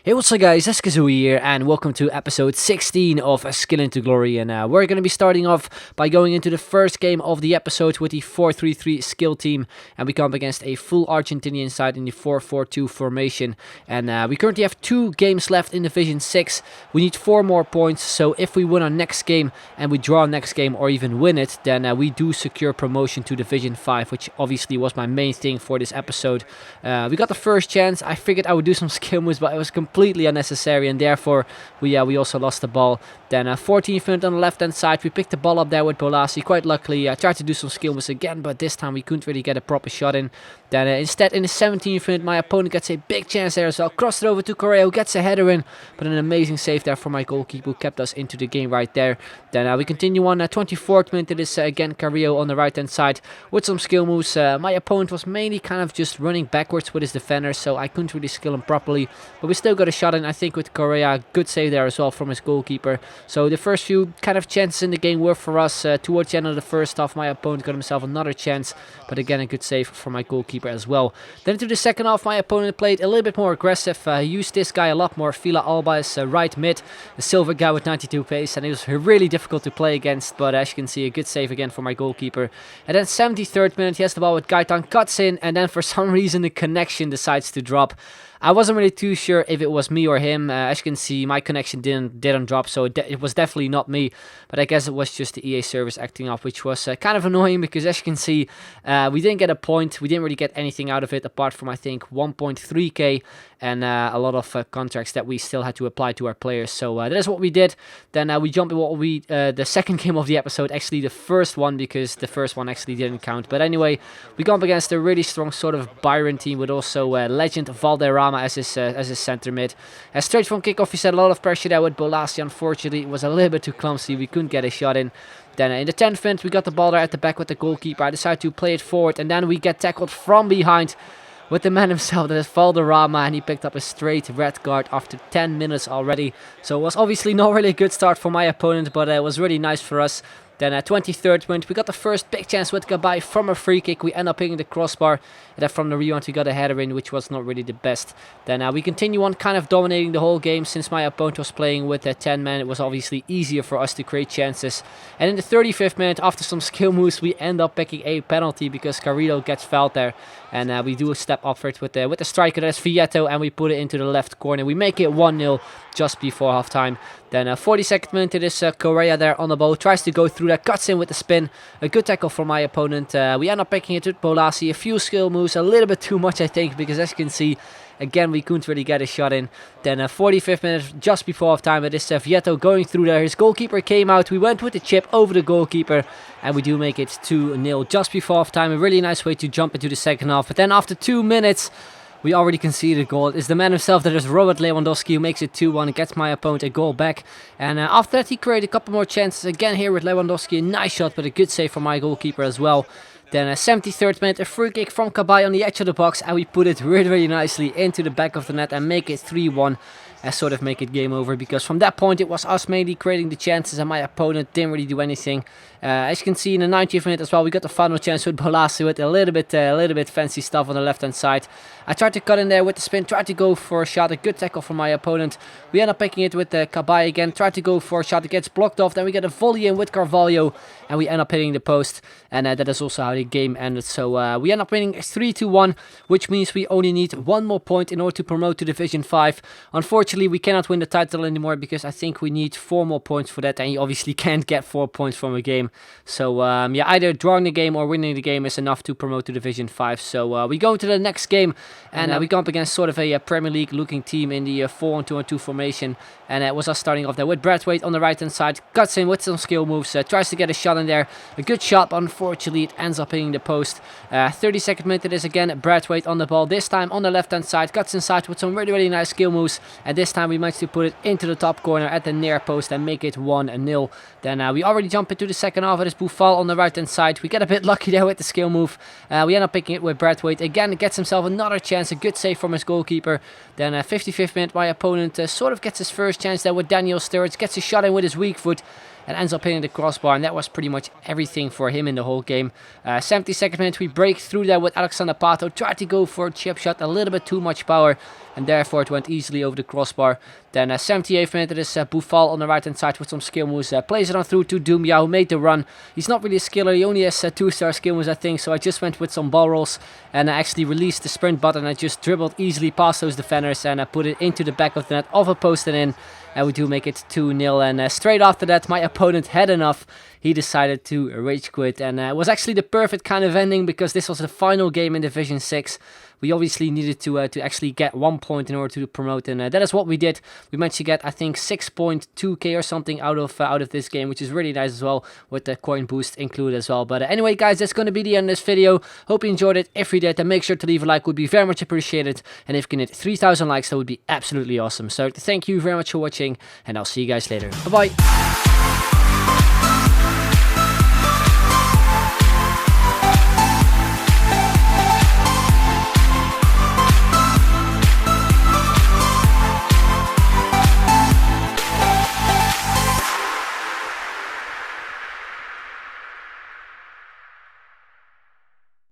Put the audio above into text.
Hey, what's up guys, it's Kazooie here and welcome to episode 16 of Skill into Glory, and we're going to be starting off by going into the first game of the episode with the 4-3-3 skill team, and we come up against a full Argentinian side in the 4-4-2 formation, and we currently have 2 games left in Division 6. We need 4 more points, so if we win our next game and we draw next game or even win it, then we do secure promotion to Division 5, which obviously was my main thing for this episode. We got the first chance. I figured I would do some skill moves, but it was completely unnecessary, and therefore we also lost the ball. Then 14th minute on the left hand side, we picked the ball up there with Bolasi. Quite luckily, I tried to do some skill moves again, but this time we couldn't really get a proper shot in. Then instead, in the 17th minute, my opponent gets a big chance there as well. Crossed it over to Correa, who gets a header in, but an amazing save there for my goalkeeper, who kept us into the game right there. Then we continue on. 24th minute, it is again Carrillo on the right hand side with some skill moves. My opponent was mainly kind of just running backwards with his defender, so I couldn't really skill him properly, but we still got a shot in, I think, with Correa. Good save there as well from his goalkeeper. So the first few kind of chances in the game were for us. Towards the end of the first half, my opponent got himself another chance, but again a good save from my goalkeeper as well. Then into the second half, my opponent played a little bit more aggressive. He used this guy a lot more, Fila Alba, as right mid, the silver guy with 92 pace, and it was really difficult to play against, but as you can see, a good save again for my goalkeeper. And then 73rd minute, he has the ball with Gaetan, cuts in, and then for some reason the connection decides to drop. I wasn't really too sure if it was me or him. As you can see, my connection didn't drop, so it was definitely not me. But I guess it was just the EA service acting up, which was kind of annoying because, as you can see, we didn't get a point. We didn't really get anything out of it apart from, I think, 1.3k and a lot of contracts that we still had to apply to our players. So that is what we did. Then we jump into what the second game of the episode, actually the first one, because the first one actually didn't count. But anyway, we go up against a really strong sort of Byron team with also legend Valderrama as his center mid. Straight from kickoff, he set a lot of pressure there with Bolasi. Unfortunately, it was a little bit too clumsy. We couldn't get a shot in. Then in the 10th minute, we got the ball there at the back with the goalkeeper. I decided to play it forward, and then we get tackled from behind with the man himself, that is Valderrama, and he picked up a straight red card after 10 minutes already. So it was obviously not really a good start for my opponent, but it was really nice for us. Then at 23rd minute, we got the first big chance with Gabay from a free kick. We end up hitting the crossbar, and then from the rebound we got a header in, which was not really the best. Then we continue on kind of dominating the whole game. Since my opponent was playing with 10 men, it was obviously easier for us to create chances. And in the 35th minute, after some skill moves, we end up picking a penalty because Carrillo gets fouled there. And we do a step up for it with the striker, that's Vieto, and we put it into the left corner. We make it 1-0 just before halftime. Then 42nd minute, it is Correa there on the ball, tries to go through that, cuts in with the spin. A good tackle from my opponent. We end up picking it with Bolasi. A few skill moves, a little bit too much, I think, because as you can see, again, we couldn't really get a shot in. Then 45th minute, just before halftime, it is Vieto going through there. His goalkeeper came out. We went with the chip over the goalkeeper, and we do make it 2-0 just before halftime. A really nice way to jump into the second half. But then after 2 minutes, we already conceded a goal. It's the man himself, that is Robert Lewandowski, who makes it 2-1 and gets my opponent a goal back. And after that, he created a couple more chances. Again here with Lewandowski, a nice shot, but a good save from my goalkeeper as well. Then 73rd minute, a free kick from Kabay on the edge of the box, and we put it really, really nicely into the back of the net and make it 3-1. And sort of make it game over, because from that point it was us mainly creating the chances and my opponent didn't really do anything. As you can see in the 90th minute as well, we got the final chance with Bolasi with a little bit fancy stuff on the left hand side. I tried to cut in there with the spin, tried to go for a shot, a good tackle from my opponent. We end up picking it with Kabay again, tried to go for a shot, it gets blocked off, then we get a volley in with Carvalho, and we end up hitting the post, and that is also how the game ended. So we end up winning 3-1, which means we only need 1 more point in order to promote to Division 5. Unfortunately, we cannot win the title anymore because I think we need 4 more points for that, and you obviously can't get 4 points from a game. So yeah, either drawing the game or winning the game is enough to promote to Division 5. So we go to the next game, and we go up against sort of a Premier League looking team in the 4-1-2-1-2 formation, and it was us starting off there with Braithwaite on the right hand side, cuts in with some skill moves, tries to get a shot in there, a good shot, but unfortunately it ends up hitting the post. 32nd minute, it is again Braithwaite on the ball, this time on the left hand side, cuts inside with some really, really nice skill moves, and this time we managed to put it into the top corner at the near post and make it 1-0. Then we already jump into the second half. It is Boufal on the right hand side. We get a bit lucky there with the skill move. We end up picking it with Braithwaite. Again, gets himself another chance, a good save from his goalkeeper. Then 55th minute, my opponent sort of gets his first chance there with Daniel Sturridge, gets a shot in with his weak foot, and ends up hitting the crossbar, and that was pretty much everything for him in the whole game. 72nd minute, we break through there with Alexander Pato, tried to go for a chip shot, a little bit too much power. and therefore it went easily over the crossbar. Then 78th minute, it is Boufal on the right hand side with some skill moves, plays it on through to Doumbia, who made the run. He's not really a skiller, he only has 2-star skill moves I think, so I just went with some ball rolls and I actually released the sprint button. I just dribbled easily past those defenders and I put it into the back of the net, off a post and in. And we do make it 2-0, and straight after that my opponent had enough. He decided to rage quit, and it was actually the perfect kind of ending because this was the final game in Division 6. We obviously needed to actually get 1 point in order to promote, and that is what we did. We managed to get, I think, 6.2k or something out of this game, which is really nice as well, with the coin boost included as well. But anyway, guys, that's going to be the end of this video. Hope you enjoyed it. If you did, then make sure to leave a like, would be very much appreciated. And if you can hit 3,000 likes, that would be absolutely awesome. So thank you very much for watching, and I'll see you guys later. Bye bye.